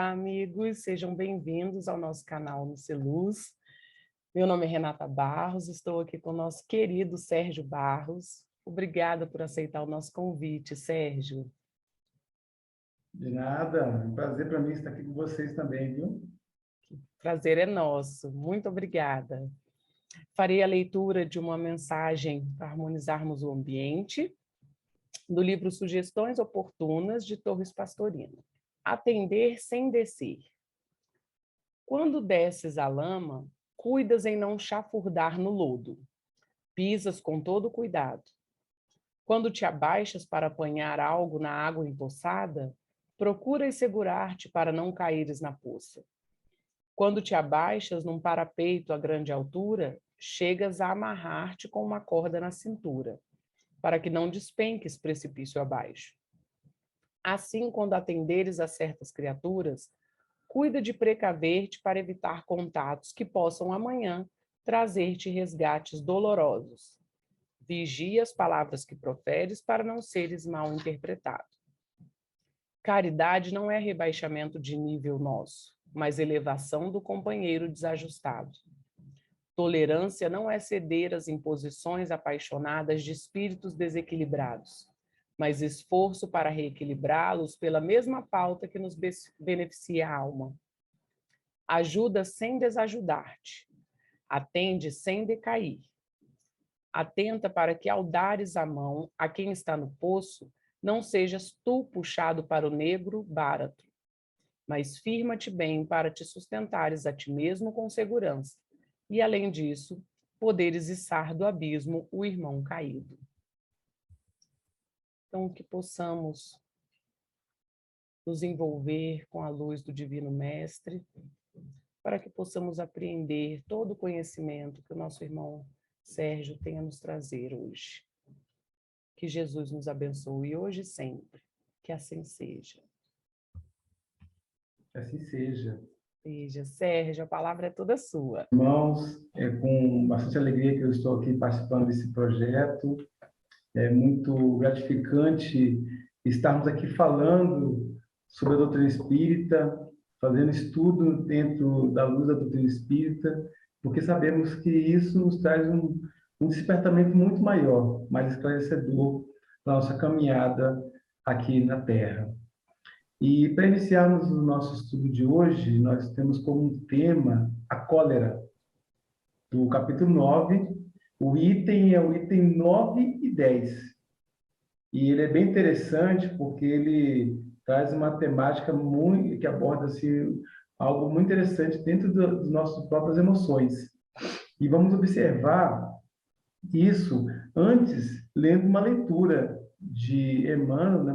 Olá, amigos, sejam bem-vindos ao nosso canal Nuceluz. Meu nome é Renata Barros, estou aqui com o nosso querido Sérgio Barros. Obrigada por aceitar o nosso convite, Sérgio. De nada, é um prazer para mim estar aqui com vocês também, viu? Prazer é nosso, muito obrigada. Farei a leitura de uma mensagem para harmonizarmos o ambiente, do livro Sugestões Oportunas, de Torres Pastorino. Atender sem descer. Quando desces a lama, cuidas em não chafurdar no lodo. Pisas com todo cuidado. Quando te abaixas para apanhar algo na água empoçada, procuras segurar-te para não caíres na poça. Quando te abaixas num parapeito a grande altura, chegas a amarrar-te com uma corda na cintura, para que não despenques precipício abaixo. Assim, quando atenderes a certas criaturas, cuida de precaver-te para evitar contatos que possam amanhã trazer-te resgates dolorosos. Vigia as palavras que proferes para não seres mal interpretado. Caridade não é rebaixamento de nível nosso, mas elevação do companheiro desajustado. Tolerância não é ceder às imposições apaixonadas de espíritos desequilibrados, mas esforço para reequilibrá-los pela mesma pauta que nos beneficia a alma. Ajuda sem desajudar-te. Atende sem decair. Atenta para que, ao dares a mão a quem está no poço, não sejas tu puxado para o negro báratro, mas firma-te bem para te sustentares a ti mesmo com segurança, e, além disso, poderes içar do abismo o irmão caído. Então, que possamos nos envolver com a luz do Divino Mestre, para que possamos apreender todo o conhecimento que o nosso irmão Sérgio tem a nos trazer hoje. Que Jesus nos abençoe hoje e sempre. Que assim seja. Que assim seja. Seja, Sérgio, a palavra é toda sua. Irmãos, é com bastante alegria que eu estou aqui participando desse projeto. É muito gratificante estarmos aqui falando sobre a doutrina espírita, fazendo estudo dentro da luz da doutrina espírita, porque sabemos que isso nos traz um despertamento muito maior, mais esclarecedor para a nossa caminhada aqui na Terra. E para iniciarmos o nosso estudo de hoje, nós temos como tema a cólera, do capítulo 9. O item é o item 9 e 10. E ele é bem interessante porque ele traz uma temática muito que aborda assim, algo muito interessante dentro das nossas próprias emoções. E vamos observar isso antes lendo uma leitura de Emmanuel, né,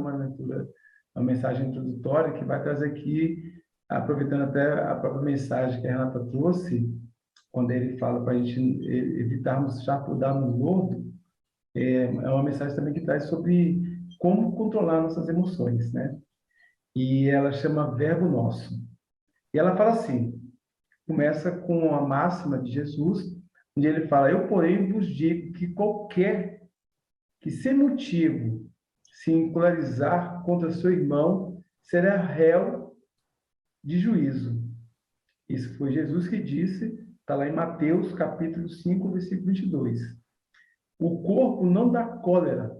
uma mensagem introdutória que vai trazer aqui, aproveitando até a própria mensagem que a Renata trouxe, quando ele fala para a gente evitarmos chafurdar no lodo, é uma mensagem também que traz sobre como controlar nossas emoções, né? E ela chama Verbo Nosso. E ela fala assim, começa com a máxima de Jesus, onde ele fala: eu, porém, vos digo que qualquer que sem motivo se encolerizar contra seu irmão será réu de juízo. Isso foi Jesus que disse, está lá em Mateus, capítulo 5, versículo 22. O corpo não dá cólera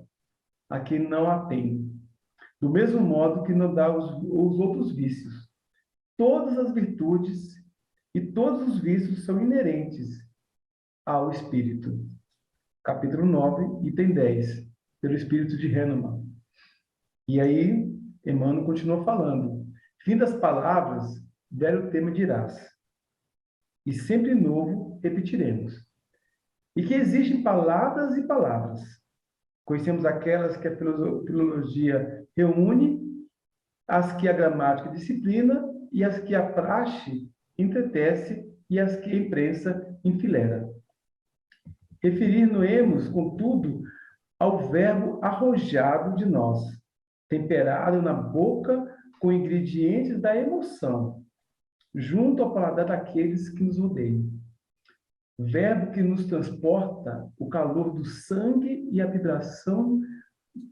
a quem não a tem, do mesmo modo que não dá os outros vícios. Todas as virtudes e todos os vícios são inerentes ao espírito. Capítulo 9, item 10, pelo espírito de Hahnemann. E aí, Emmanuel continua falando. Fim das palavras, velho tema dirás. E sempre novo repetiremos. E que existem palavras e palavras. Conhecemos aquelas que a filologia reúne, as que a gramática disciplina e as que a praxe entretece e as que a imprensa enfileira. Referir-nos-emos, contudo, ao verbo arrojado de nós, temperado na boca com ingredientes da emoção, junto ao paladar daqueles que nos rodeiam. Verbo que nos transporta o calor do sangue e a vibração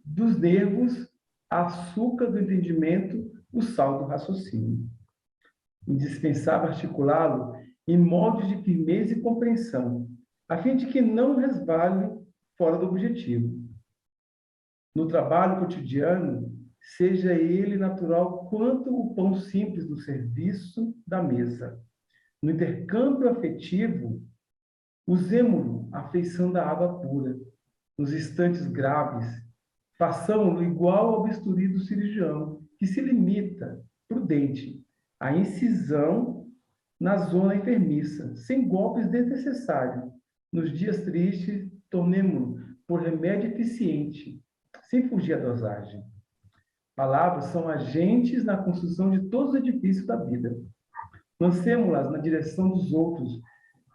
dos nervos, açúcar do entendimento, o sal do raciocínio. indispensável articulá-lo em moldes de firmeza e compreensão, a fim de que não resvale fora do objetivo. No trabalho cotidiano, seja ele natural quanto o pão simples do serviço da mesa. No intercâmbio afetivo, usemo-lo à feição da água pura. Nos instantes graves, façamo-lo igual ao bisturi do cirurgião, que se limita, prudente, à incisão na zona enfermiça, sem golpes desnecessários. Nos dias tristes, tornemo-lo por remédio eficiente, sem fugir à dosagem. Palavras são agentes na construção de todos os edifícios da vida. Lancemo-las na direção dos outros,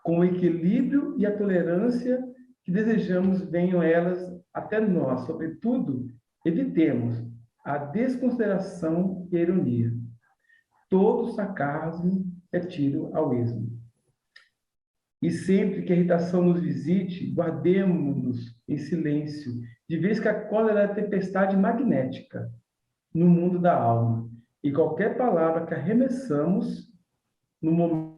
com o equilíbrio e a tolerância que desejamos venham elas até nós. Sobretudo, evitemos a desconsideração e a ironia. Todo sarcasmo é tiro ao esmo. E sempre que a irritação nos visite, guardemo-nos em silêncio, de vez que a cólera é a tempestade magnética no mundo da alma. E qualquer palavra que arremessamos no momento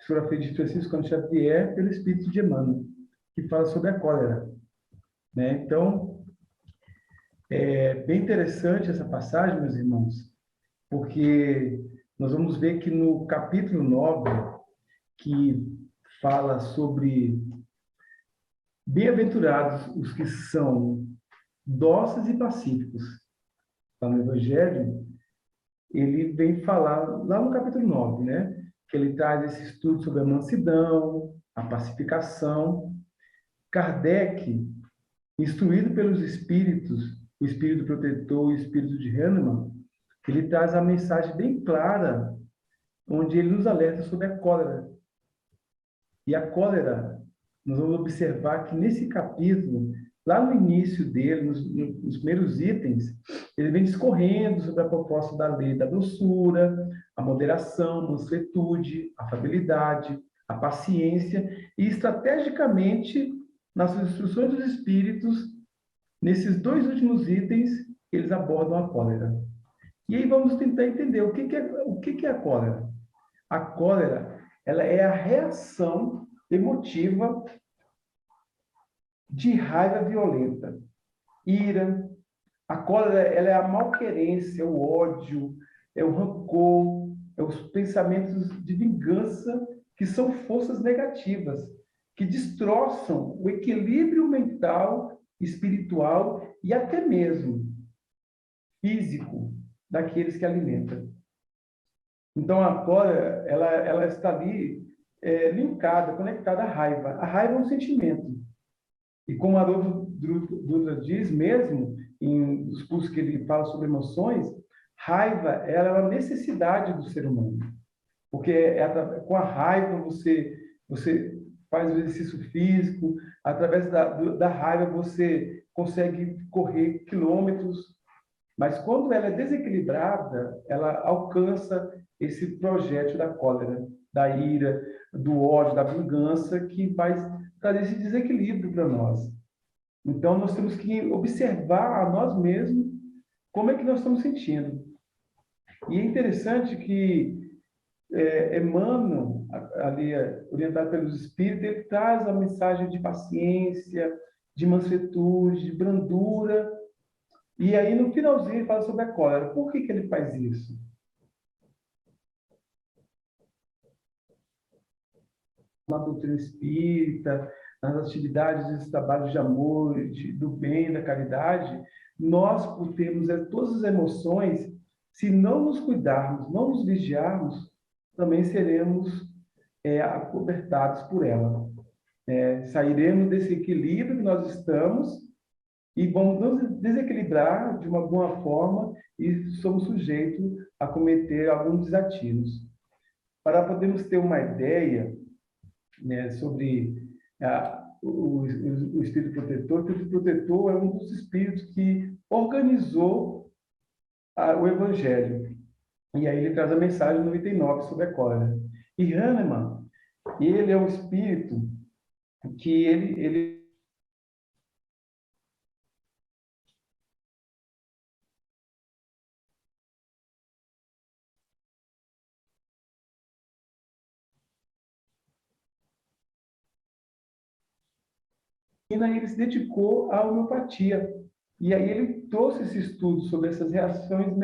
sobre a de Francisco Cândido Xavier, pelo Espírito de Emmanuel, que fala sobre a cólera. Né? Então, é bem interessante essa passagem, meus irmãos, porque nós vamos ver que no capítulo 9, que fala sobre bem-aventurados os que são dóceis e pacíficos, está no Evangelho, ele vem falar, lá no capítulo 9, né? Que ele traz esse estudo sobre a mansidão, a pacificação. Kardec, instruído pelos espíritos, o espírito protetor e o espírito de Hahnemann, ele traz a mensagem bem clara, onde ele nos alerta sobre a cólera. E a cólera, nós vamos observar que nesse capítulo, lá no início dele, nos primeiros itens, ele vem discorrendo sobre a proposta da lei da doçura, a moderação, a mansuetude, a afabilidade, a paciência, e estrategicamente, nas instruções dos espíritos, nesses dois últimos itens, eles abordam a cólera. E aí vamos tentar entender o que é a cólera. A cólera, ela é a reação emotiva de raiva violenta, ira. A cólera, ela é a malquerência, é o ódio, é o rancor, é os pensamentos de vingança, que são forças negativas, que destroçam o equilíbrio mental, espiritual e até mesmo físico daqueles que alimentam. Então, a cólera, ela está ali linkada, conectada à raiva. A raiva é um sentimento. E como Haroldo Dutra diz mesmo, em os cursos que ele fala sobre emoções, raiva ela é uma necessidade do ser humano. Porque com a raiva você faz o exercício físico, através da raiva você consegue correr quilômetros, mas quando ela é desequilibrada, ela alcança esse projétil da cólera, da ira, do ódio, da vingança, que vai trazer esse desequilíbrio para nós. Então, nós temos que observar a nós mesmos como é que nós estamos sentindo. E é interessante que Emmanuel, ali, orientado pelos espíritos, ele traz a mensagem de paciência, de mansuetude, de brandura. E aí, no finalzinho, ele fala sobre a cólera. Por que ele faz isso? Na doutrina espírita, nas atividades, nos trabalhos de amor, do bem, da caridade, nós, por termos todas as emoções, se não nos cuidarmos, não nos vigiarmos, também seremos acobertados por ela. Sairemos desse equilíbrio que nós estamos e vamos nos desequilibrar de alguma forma e somos sujeitos a cometer alguns desatinos. Para podermos ter uma ideia, né, sobre o espírito protetor. O espírito protetor é um dos espíritos que organizou o Evangelho. E aí ele traz a mensagem no item 9 sobre a cólera. E Hahnemann, ele é um espírito que ele ele se dedicou à homeopatia. E aí ele trouxe esse estudo sobre essas reações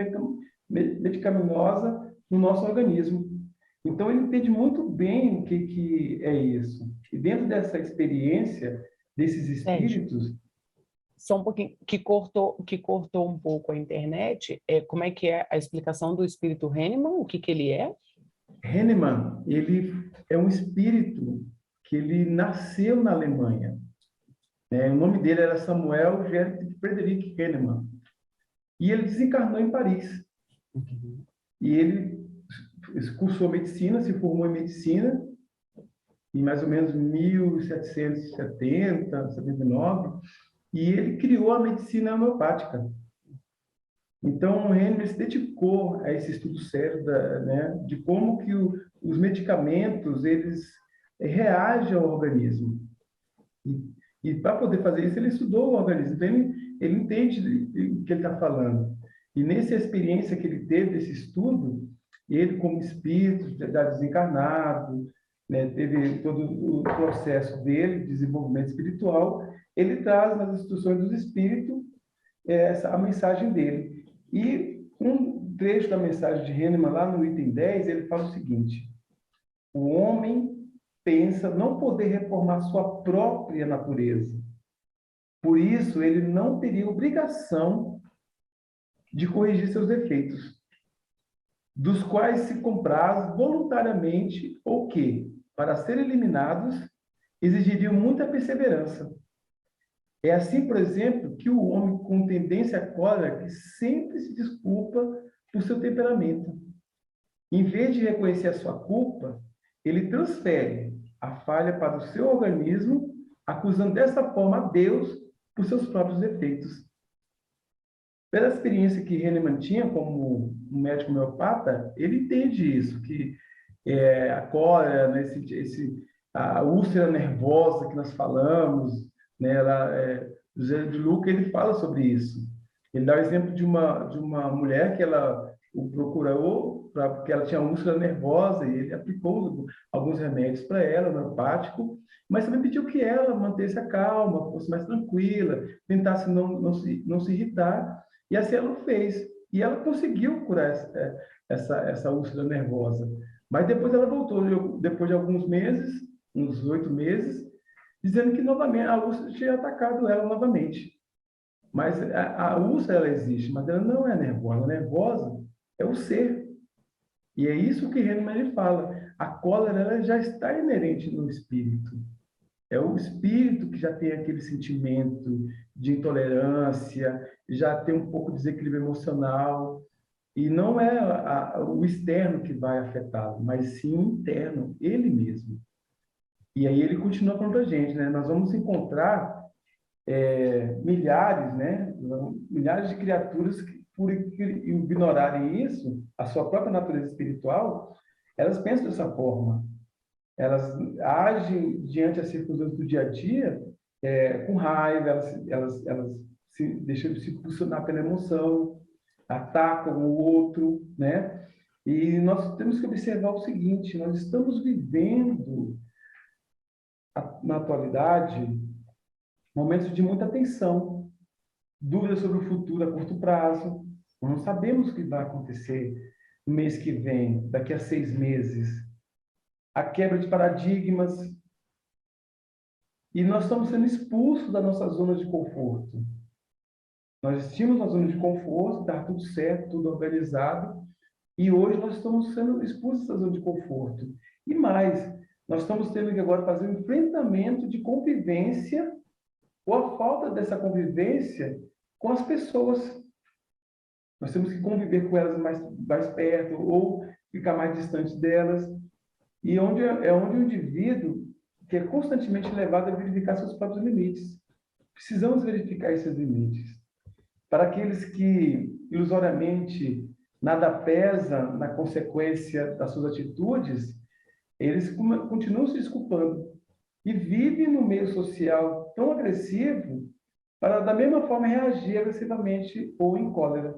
medicamenosas no nosso organismo. Então, ele entende muito bem o que é isso. E dentro dessa experiência, desses espíritos... Só um pouquinho, que cortou um pouco a internet, como é que é a explicação do espírito Hahnemann, o que ele é? Hahnemann, ele é um espírito que ele nasceu na Alemanha. O nome dele era Samuel Gert Friedrich Hahnemann. E ele desencarnou em Paris. E ele cursou medicina, se formou em medicina, em mais ou menos 1770, 79, e ele criou a medicina homeopática. Então, o Hahnemann se dedicou a esse estudo sério de como que os medicamentos eles reagem ao organismo. E para poder fazer isso, ele estudou o organismo. Então, ele entende o que ele está falando. E nessa experiência que ele teve, desse estudo, ele, como espírito, já desencarnado, teve todo o processo dele, desenvolvimento espiritual, ele traz nas instruções dos espíritos a mensagem dele. E um trecho da mensagem de Hahnemann, lá no item 10, ele fala o seguinte: o homem pensa não poder reformar sua própria natureza. Por isso, ele não teria obrigação de corrigir seus defeitos, dos quais se compraz voluntariamente ou que, para serem eliminados, exigiriam muita perseverança. É assim, por exemplo, que o homem com tendência à cólera que sempre se desculpa por seu temperamento. Em vez de reconhecer a sua culpa, ele transfere a falha para o seu organismo, acusando dessa forma a Deus por seus próprios defeitos. Pela experiência que Hahnemann tinha como um médico homeopata, ele entende isso, que a cólera, a úlcera nervosa que nós falamos, José de Luca, ele fala sobre isso. Ele dá o exemplo de uma mulher que ela o procurou porque ela tinha úlcera nervosa e ele aplicou alguns remédios para ela, homeopático, mas também pediu que ela mantesse a calma, fosse mais tranquila, tentasse não se irritar, e assim ela fez. E ela conseguiu curar essa úlcera nervosa. Mas depois ela voltou, depois de alguns meses, uns 8 meses, dizendo que novamente a úlcera tinha atacado ela novamente. Mas a úlcera ela existe, mas ela não é nervosa. A nervosa é o ser. E é isso que Hahnemann fala. A cólera ela já está inerente no espírito. É o espírito que já tem aquele sentimento de intolerância, já tem um pouco de desequilíbrio emocional. E não é o externo que vai afetá-lo, mas sim o interno, ele mesmo. E aí ele continua falando para a gente, nós vamos encontrar milhares de criaturas que, por ignorarem isso, a sua própria natureza espiritual, elas pensam dessa forma. Elas agem diante das circunstâncias do dia a dia com raiva, elas se deixam de se impulsionar pela emoção, atacam o outro, E nós temos que observar o seguinte: nós estamos vivendo, na atualidade, momentos de muita tensão, dúvidas sobre o futuro a curto prazo. Nós não sabemos o que vai acontecer no mês que vem, daqui a 6 meses. A quebra de paradigmas. E nós estamos sendo expulsos da nossa zona de conforto. Nós tínhamos uma zona de conforto, estava tudo certo, tudo organizado, e hoje nós estamos sendo expulsos da zona de conforto. E mais, nós estamos tendo que agora fazer um enfrentamento de convivência, ou a falta dessa convivência com as pessoas. Nós temos que conviver com elas mais perto, ou ficar mais distante delas. E onde o indivíduo que é constantemente levado a verificar seus próprios limites. Precisamos verificar esses limites. Para aqueles que, ilusoriamente, nada pesa na consequência das suas atitudes, eles continuam se desculpando. e vive no meio social tão agressivo para, da mesma forma, reagir agressivamente ou em cólera.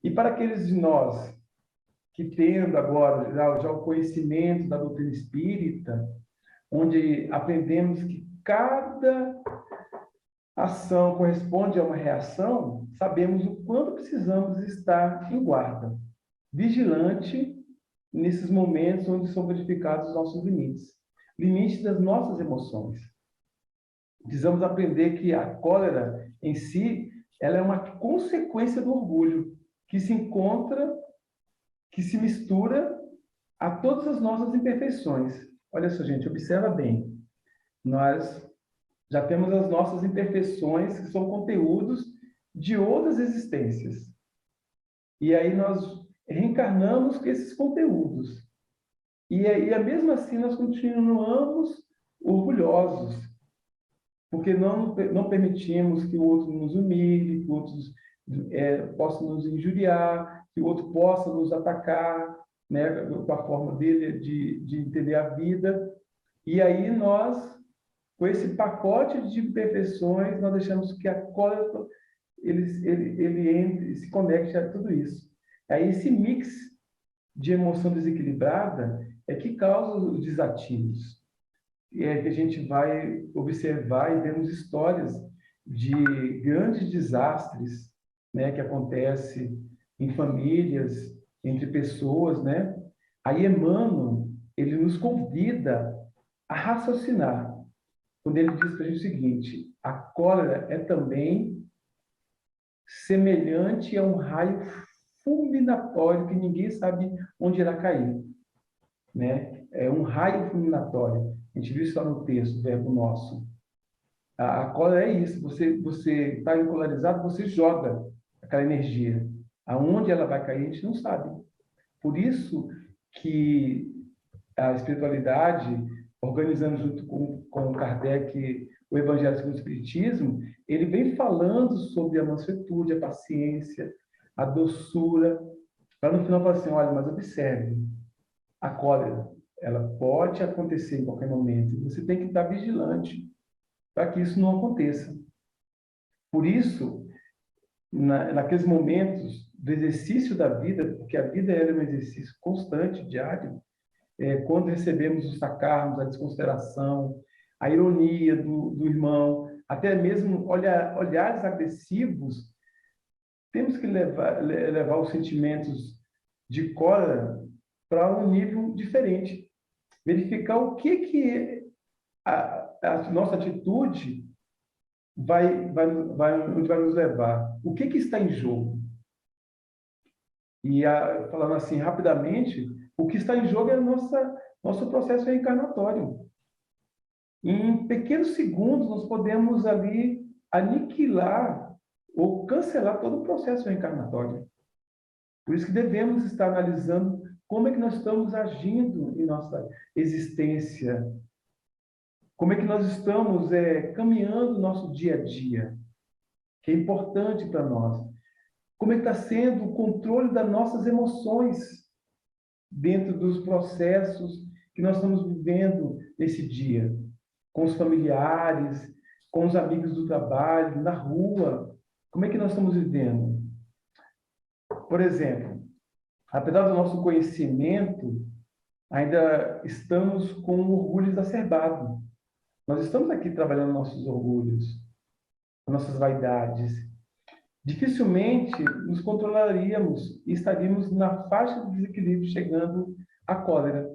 E para aqueles de nós que tendo agora já o conhecimento da doutrina espírita, onde aprendemos que cada ação corresponde a uma reação, sabemos o quanto precisamos estar em guarda, vigilante nesses momentos onde são verificados os nossos limites, limites das nossas emoções. Precisamos aprender que a cólera em si, ela é uma consequência do orgulho, que se encontra, que se mistura a todas as nossas imperfeições. Olha só, gente, observa bem. Nós já temos as nossas imperfeições, que são conteúdos de outras existências. E aí nós reencarnamos com esses conteúdos. E aí, mesmo assim, nós continuamos orgulhosos, porque não permitimos que o outro nos humilhe, que o outro possa nos injuriar, que o outro possa nos atacar, né, com a forma dele de entender a vida. E aí nós, com esse pacote de imperfeições, nós deixamos que a cólera ele entre e se conecte a tudo isso. Aí esse mix de emoção desequilibrada é que causa os desativos. E é que a gente vai observar e vemos histórias de grandes desastres, né, que acontecem em famílias, entre pessoas, né? Aí Emmanuel, ele nos convida a raciocinar, quando ele diz para a gente o seguinte: a cólera é também semelhante a um raio fulminatório que ninguém sabe onde irá cair, né? É um raio fulminatório. A gente viu isso lá no texto, verbo nosso. A cólera é isso. Você está encolarizado, você joga aquela energia. Aonde ela vai cair, a gente não sabe. Por isso que a espiritualidade, organizando junto com Kardec o Evangelho segundo o Espiritismo, ele vem falando sobre a mansuetude, a paciência, a doçura, para no final falar assim: olha, mas observe, a cólera, ela pode acontecer em qualquer momento. Você tem que estar vigilante para que isso não aconteça. Por isso, naqueles momentos do exercício da vida, porque a vida é um exercício constante, diário, quando recebemos o sacarmos, a desconsideração, a ironia do irmão, até mesmo olhares agressivos, temos que levar os sentimentos de cólera para um nível diferente. Verificar o que a nossa atitude onde vai nos levar. O que está em jogo? E falando assim rapidamente, o que está em jogo é nosso processo reencarnatório. Em pequenos segundos, nós podemos ali aniquilar ou cancelar todo o processo reencarnatório. Por isso que devemos estar analisando como é que nós estamos agindo em nossa existência, como é que nós estamos caminhando o nosso dia a dia, que é importante para nós. Como é que está sendo o controle das nossas emoções dentro dos processos que nós estamos vivendo nesse dia, com os familiares, com os amigos do trabalho, na rua. Como é que nós estamos vivendo? Por exemplo, apesar do nosso conhecimento, ainda estamos com um orgulho exacerbado. Nós estamos aqui trabalhando nossos orgulhos, nossas vaidades. Dificilmente nos controlaríamos e estaríamos na faixa de desequilíbrio, chegando à cólera.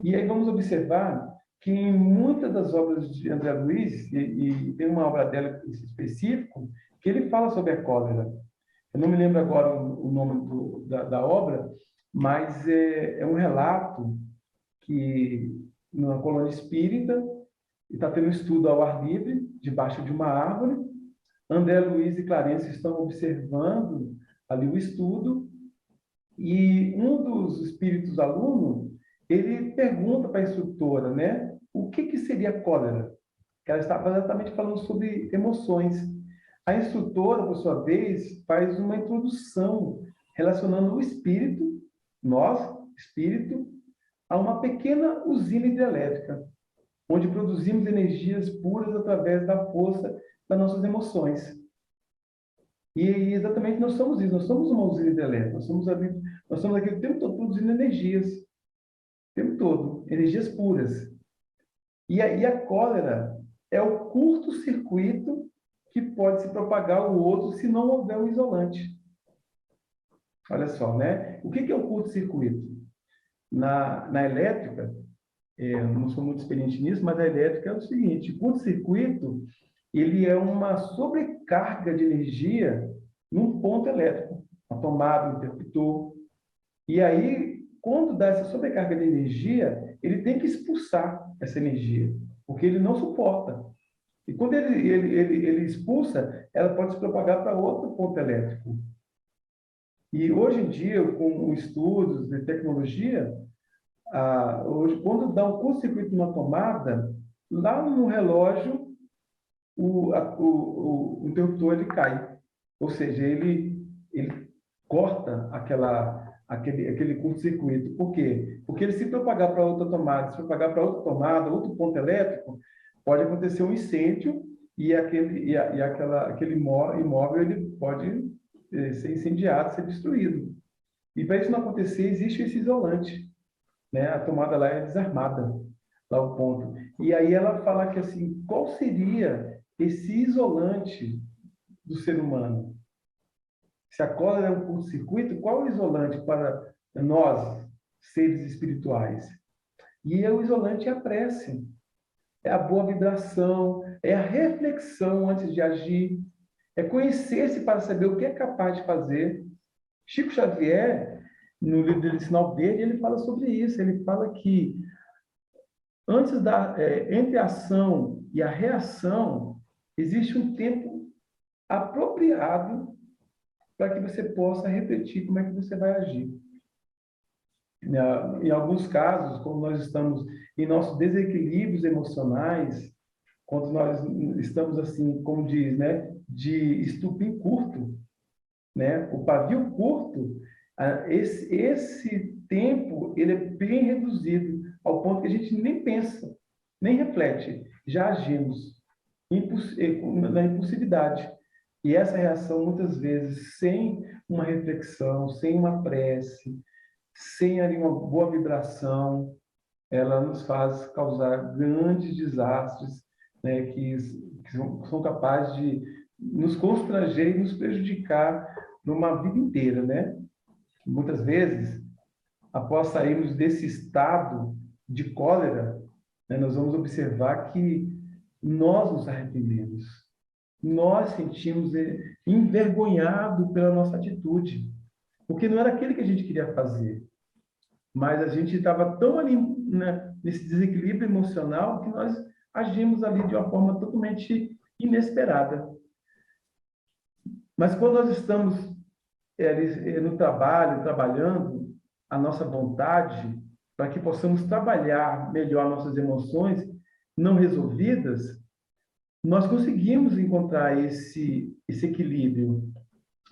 E aí vamos observar que em muitas das obras de André Luiz, e tem uma obra dela específico, que ele fala sobre a cólera. Eu não me lembro agora o nome da obra, mas é um relato que, numa colônia espírita, está tendo um estudo ao ar livre, debaixo de uma árvore. André Luiz e Clarence estão observando ali o estudo, e um dos espíritos aluno, ele pergunta para a instrutora, né, o que seria cólera? Que ela estava exatamente falando sobre emoções. A instrutora, por sua vez, faz uma introdução relacionando o espírito, nós, espírito, a uma pequena usina hidrelétrica. onde produzimos energias puras através da força das nossas emoções. E exatamente nós somos isso, nós somos uma usina hidrelétrica, nós somos aqui o tempo todo produzindo energias, o tempo todo, energias puras. E a cólera é o curto-circuito que pode se propagar ao outro se não houver um isolante. Olha só, né? O que é o curto-circuito? Na elétrica, eu não sou muito experiente nisso, mas a elétrica é o seguinte: o curto-circuito ele é uma sobrecarga de energia num ponto elétrico, uma tomada, um interruptor. E aí, quando dá essa sobrecarga de energia, ele tem que expulsar essa energia, porque ele não suporta. E quando ele expulsa, ela pode se propagar para outro ponto elétrico. E hoje em dia, com estudos de tecnologia, hoje, quando dá um curto-circuito numa tomada, lá no relógio, o interruptor ele cai. Ou seja, ele corta aquele curto-circuito. Por quê? Porque ele se propagar para outra tomada, se propagar para outra tomada, outro ponto elétrico, pode acontecer um incêndio e aquele imóvel ele pode ser incendiado, ser destruído. E para isso não acontecer, existe esse isolante, né? A tomada lá é desarmada, lá o ponto. E aí ela fala que assim, qual seria esse isolante do ser humano? Se a cólera é um curto-circuito, qual é o isolante para nós, seres espirituais? E o isolante é a prece, é a boa vibração, é a reflexão antes de agir, é conhecer-se para saber o que é capaz de fazer. Chico Xavier, no livro dele Sinal Verde, ele fala sobre isso. Ele fala que entre a ação e a reação, existe um tempo apropriado para que você possa refletir como é que você vai agir. Em alguns casos, como nós estamos em nossos desequilíbrios emocionais, quando nós estamos assim, como diz, né, de estupim curto, né, o pavio curto, esse tempo ele é bem reduzido ao ponto que a gente nem pensa, nem reflete, já agimos na impulsividade. E essa reação, muitas vezes, sem uma reflexão, sem uma prece, sem ali uma boa vibração, ela nos faz causar grandes desastres, né, que são capazes de nos constranger e nos prejudicar numa vida inteira, né? Muitas vezes, após sairmos desse estado de cólera, né, nós vamos observar que nós nos arrependemos. Nós sentimos envergonhado pela nossa atitude, porque não era aquilo que a gente queria fazer, mas a gente estava tão ali, né, nesse desequilíbrio emocional que nós agimos ali de uma forma totalmente inesperada. Mas quando nós estamos no trabalho, trabalhando a nossa vontade, para que possamos trabalhar melhor nossas emoções não resolvidas, nós conseguimos encontrar esse equilíbrio,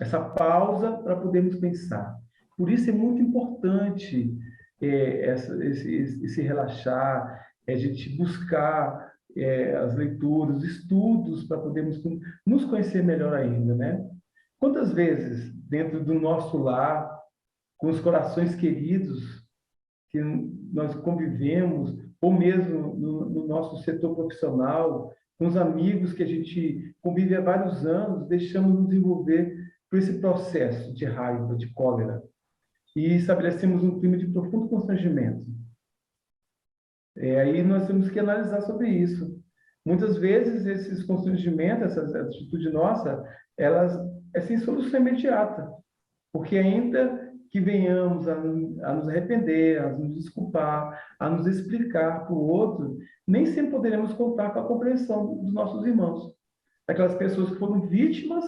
essa pausa para podermos pensar. Por isso é muito importante esse relaxar, a gente buscar as leituras, os estudos, para podermos nos conhecer melhor ainda, né? Quantas vezes, dentro do nosso lar, com os corações queridos que nós convivemos, ou mesmo no nosso setor profissional, com os amigos que a gente convive há vários anos, deixamos nos envolver por esse processo de raiva, de cólera, e estabelecemos um clima de profundo constrangimento. Aí nós temos que analisar sobre isso. Muitas vezes esses constrangimentos, essa atitude nossa, elas é sem solução imediata, porque ainda que venhamos a nos arrepender, a nos desculpar, a nos explicar para o outro, nem sempre poderemos contar com a compreensão dos nossos irmãos, daquelas pessoas que foram vítimas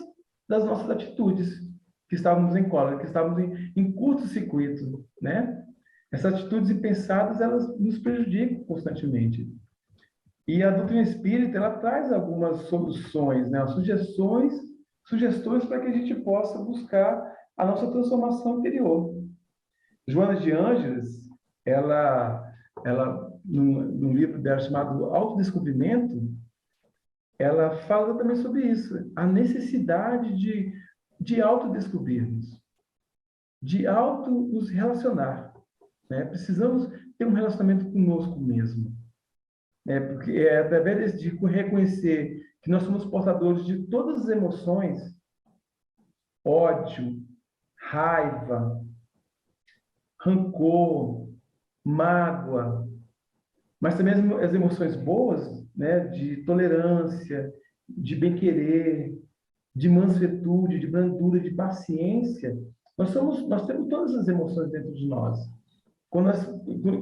das nossas atitudes, que estávamos em cólera, que estávamos em curto-circuito, né? Essas atitudes impensadas, elas nos prejudicam constantemente. E a doutrina espírita, ela traz algumas soluções, né? Sugestões para que a gente possa buscar a nossa transformação interior. Joana de Ângeles, ela num livro dela chamado Autodescobrimento, ela fala também sobre isso, a necessidade de autodescobrirmos, de auto nos relacionar, né? Precisamos ter um relacionamento conosco mesmo, né? Porque é através de reconhecer que nós somos portadores de todas as emoções, ódio, raiva, rancor, mágoa, mas também as emoções boas, né? De tolerância, de bem-querer, de mansuetude, de brandura, de paciência. Nós temos todas as emoções dentro de nós. Quando nós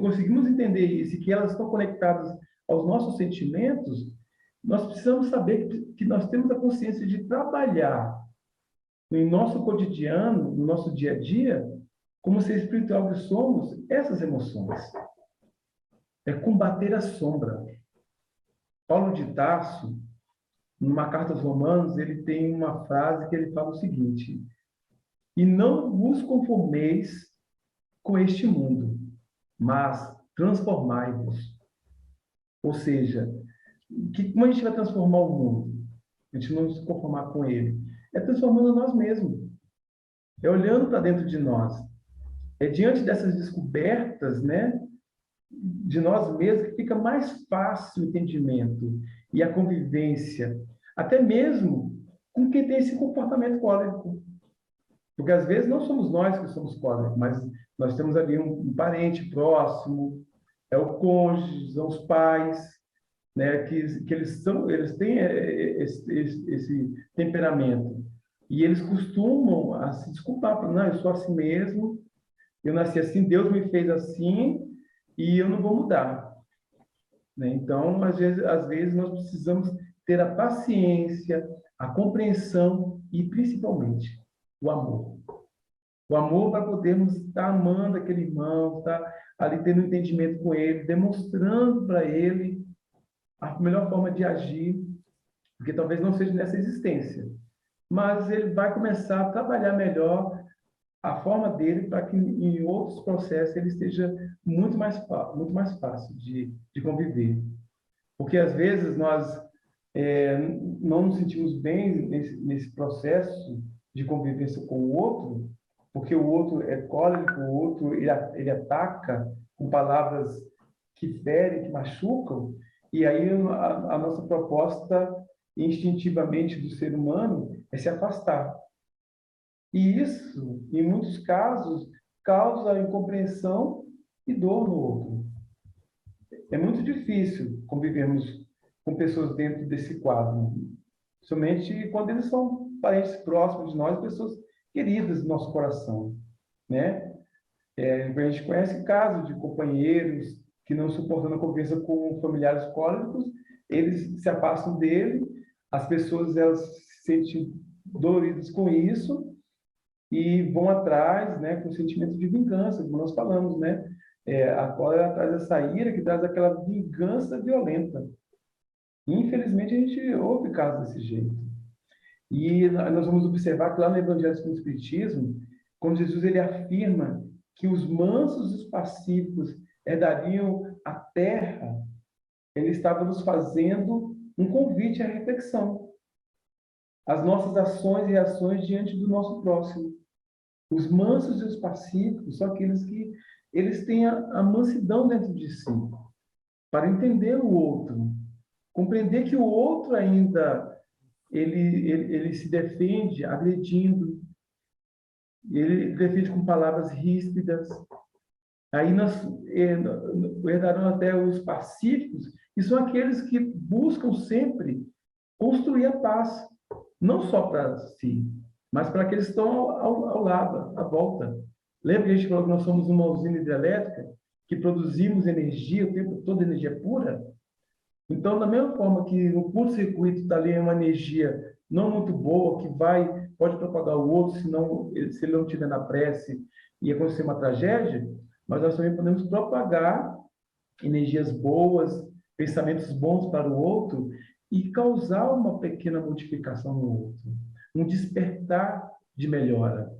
conseguimos entender isso e que elas estão conectadas aos nossos sentimentos, nós precisamos saber que nós temos a consciência de trabalhar no nosso cotidiano, no nosso dia a dia, como ser espiritual que somos, essas emoções. É combater a sombra. Paulo de Tarso, numa carta aos Romanos, ele tem uma frase que ele fala o seguinte: e não vos conformeis com este mundo, mas transformai-vos. Ou seja, como a gente vai transformar o mundo? A gente não se conformar com ele. É transformando nós mesmos. É olhando para dentro de nós. É diante dessas descobertas, né, de nós mesmos, que fica mais fácil o entendimento e a convivência, até mesmo com quem tem esse comportamento cólerico. Porque às vezes não somos nós que somos cólicos, mas nós temos ali um parente próximo, é o cônjuge, são os pais, né, que eles têm esse temperamento. E eles costumam a se desculpar, não, eu sou assim mesmo, eu nasci assim, Deus me fez assim, e eu não vou mudar. Né? Então, às vezes nós precisamos ter a paciência, a compreensão e, principalmente, o amor. O amor para podermos estar amando aquele irmão, estar ali tendo um entendimento com ele, demonstrando para ele a melhor forma de agir, porque talvez não seja nessa existência, mas ele vai começar a trabalhar melhor a forma dele para que em outros processos ele esteja muito mais fácil de conviver. Porque às vezes nós não nos sentimos bem nesse processo de convivência com o outro, porque o outro é cólerico, o outro ele ataca com palavras que ferem, que machucam, e aí a nossa proposta instintivamente do ser humano é se afastar. E isso, em muitos casos, causa incompreensão e dor no outro. É muito difícil convivermos com pessoas dentro desse quadro, somente quando eles são parentes próximos de nós, pessoas queridas do nosso coração, né? A gente conhece casos de companheiros que não suportando a convivência com familiares cólicos, eles se afastam dele, as pessoas elas se sentem doloridas com isso e vão atrás, né, com o sentimento de vingança, como nós falamos, né? A cólera traz essa ira que traz aquela vingança violenta. Infelizmente, a gente ouve casos desse jeito. E nós vamos observar que lá no Evangelho segundo o Espiritismo, quando Jesus ele afirma que os mansos e os pacíficos herdariam a terra, ele estava nos fazendo um convite à reflexão. As nossas ações e reações diante do nosso próximo. Os mansos e os pacíficos são aqueles que eles têm a mansidão dentro de si, para entender o outro, compreender que o outro ainda ele se defende agredindo, ele defende com palavras ríspidas. Aí nós herdarão até os pacíficos, que são aqueles que buscam sempre construir a paz, não só para si, mas para aqueles que estão ao lado, à volta. Lembra que a gente falou que nós somos uma usina hidrelétrica, que produzimos energia, o tempo todo energia pura? Então, da mesma forma que no curto-circuito está ali uma energia não muito boa, que pode propagar o outro, se ele não estiver na prece e acontecer uma tragédia, mas nós também podemos propagar energias boas, pensamentos bons para o outro e causar uma pequena modificação no outro, um despertar de melhora.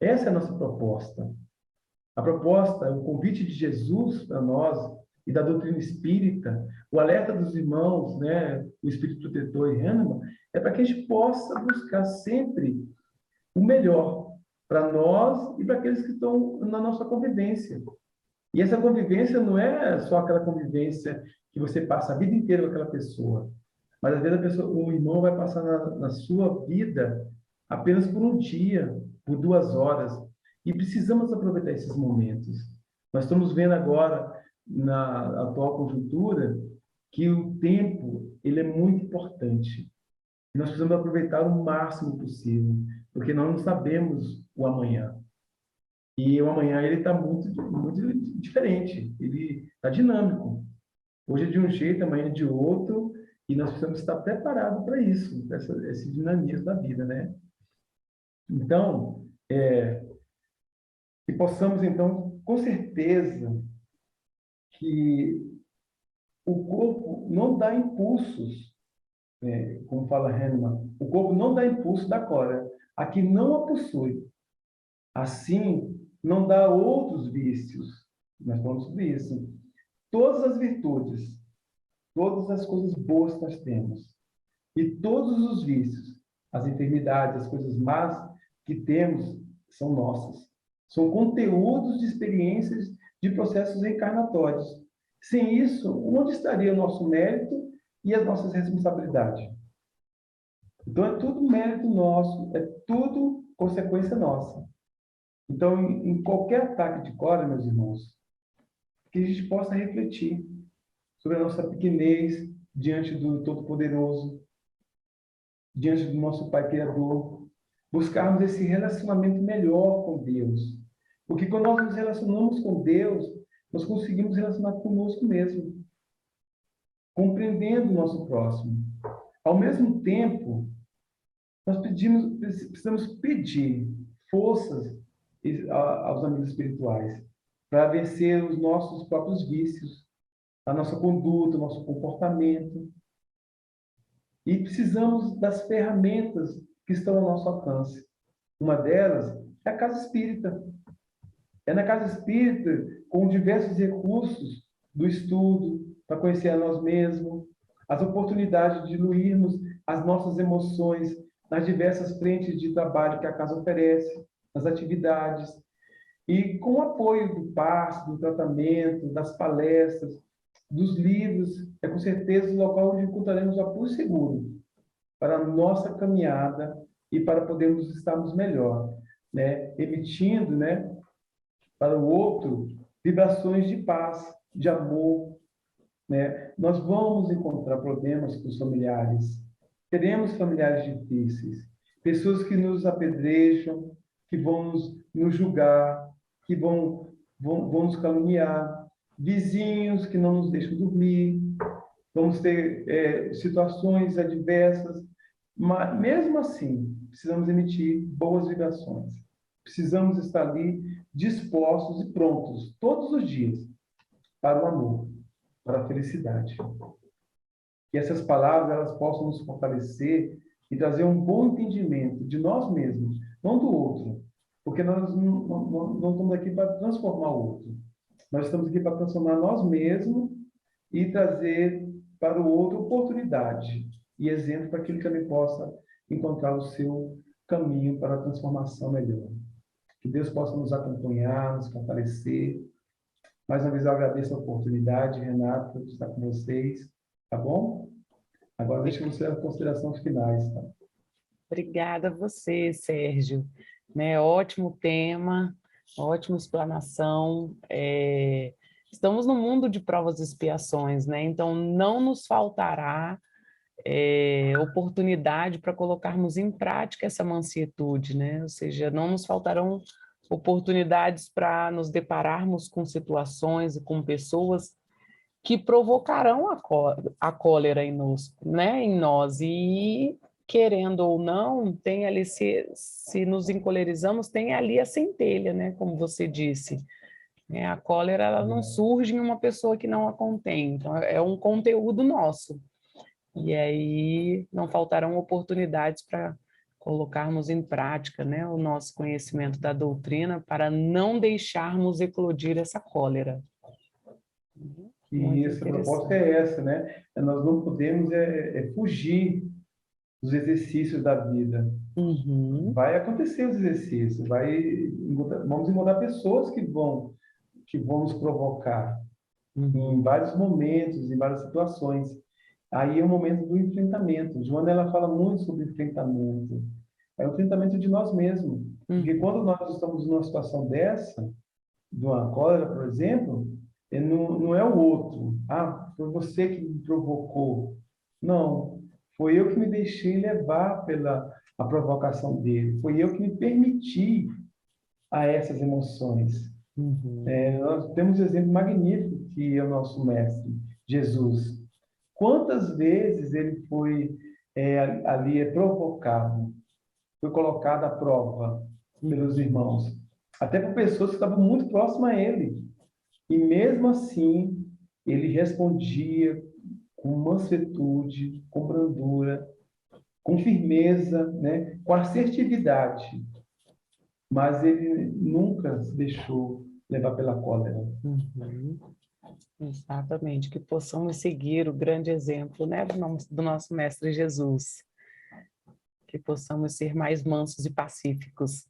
Essa é a nossa proposta. A proposta, o convite de Jesus para nós, e da doutrina espírita, o alerta dos irmãos, né, o espírito protetor e Hahnemann, é para que a gente possa buscar sempre o melhor para nós e para aqueles que estão na nossa convivência. E essa convivência não é só aquela convivência que você passa a vida inteira com aquela pessoa, mas às vezes o irmão vai passar na sua vida apenas por um dia, por 2 horas, e precisamos aproveitar esses momentos. Nós estamos vendo agora, na atual conjuntura, que o tempo ele é muito importante. E nós precisamos aproveitar o máximo possível, porque nós não sabemos o amanhã. E o amanhã ele está muito, muito diferente, ele está dinâmico. Hoje é de um jeito, amanhã é de outro, e nós precisamos estar preparados para isso, para esse dinamismo da vida, né? Então, que possamos, então, com certeza, que o corpo não dá impulsos, como fala Hahnemann, o corpo não dá impulso da cólera, a que não a possui. Assim, não dá outros vícios. Nós falamos sobre isso. Todas as virtudes, todas as coisas boas que nós temos, e todos os vícios, as enfermidades, as coisas más que temos, são nossas. São conteúdos de experiências de processos reencarnatórios. Sem isso, onde estaria o nosso mérito e as nossas responsabilidades? Então, é tudo mérito nosso, é tudo consequência nossa. Então, em qualquer ataque de cólera, meus irmãos, que a gente possa refletir sobre a nossa pequenez diante do Todo-Poderoso, diante do nosso Pai Criador, buscarmos esse relacionamento melhor com Deus. Porque quando nós nos relacionamos com Deus, nós conseguimos relacionar conosco mesmo, compreendendo o nosso próximo. Ao mesmo tempo, nós precisamos pedir forças aos amigos espirituais para vencer os nossos próprios vícios, a nossa conduta, o nosso comportamento. E precisamos das ferramentas que estão ao nosso alcance. Uma delas é a casa espírita. É na casa espírita, com diversos recursos do estudo, para conhecer a nós mesmos, as oportunidades de diluirmos as nossas emoções nas diversas frentes de trabalho que a casa oferece, nas atividades, e com o apoio do passe, do tratamento, das palestras, dos livros, é com certeza o local onde encontraremos o apoio seguro para a nossa caminhada e para podermos estarmos melhor, né? Emitindo, né, para o outro vibrações de paz, de amor, né? Nós vamos encontrar problemas com os familiares, teremos familiares difíceis, pessoas que nos apedrejam, que vão nos julgar, que vão nos caluniar, vizinhos que não nos deixam dormir, vamos ter situações adversas, mas mesmo assim, precisamos emitir boas vibrações. Precisamos estar ali dispostos e prontos, todos os dias, para o amor, para a felicidade. Que essas palavras elas possam nos fortalecer e trazer um bom entendimento de nós mesmos, não do outro, porque nós não estamos aqui para transformar o outro. Nós estamos aqui para transformar nós mesmos e trazer para o outro oportunidade e exemplo para que ele também possa encontrar o seu caminho para a transformação melhor. Que Deus possa nos acompanhar, nos fortalecer. Mais uma vez eu agradeço a oportunidade, Renato, de estar com vocês, tá bom? Agora deixa você as considerações finais, tá? Obrigada a você, Sérgio. Né, ótimo tema, ótima explanação. Estamos num mundo de provas e expiações, né? Então não nos faltará oportunidade para colocarmos em prática essa mansietude, né? Ou seja, não nos faltarão oportunidades para nos depararmos com situações e com pessoas que provocarão a cólera em nós, e querendo ou não, tem ali, se nos encolerizamos, tem ali a centelha, né? Como você disse. A cólera ela não surge em uma pessoa que não a contém, então é um conteúdo nosso. E aí não faltarão oportunidades para colocarmos em prática, né, o nosso conhecimento da doutrina para não deixarmos eclodir essa cólera. E Muito essa proposta interessante. é essa, né? Nós não podemos fugir dos exercícios da vida. Uhum, Vai acontecer os exercícios, vamos encontrar pessoas que vão nos provocar em uhum, vários momentos, em várias situações. Aí é o momento do enfrentamento. Joana, ela fala muito sobre enfrentamento. É o enfrentamento de nós mesmos. Porque uhum, quando nós estamos numa situação dessa, de uma cólera, por exemplo, não é o outro. Ah, foi você que me provocou. Não, foi eu que me deixei levar pela a provocação dele. Foi eu que me permiti a essas emoções. uhum, Nós temos um exemplo magnífico que é o nosso mestre, Jesus. Quantas vezes ele foi ali provocado, foi colocado à prova pelos uhum, irmãos, até por pessoas que estavam muito próximas a ele. E mesmo assim, ele respondia com mansuetude, com brandura, com firmeza, né? Com assertividade. Mas ele nunca se deixou levar pela cólera. uhum. Exatamente, que possamos seguir o grande exemplo, né, do nosso Mestre Jesus, que possamos ser mais mansos e pacíficos.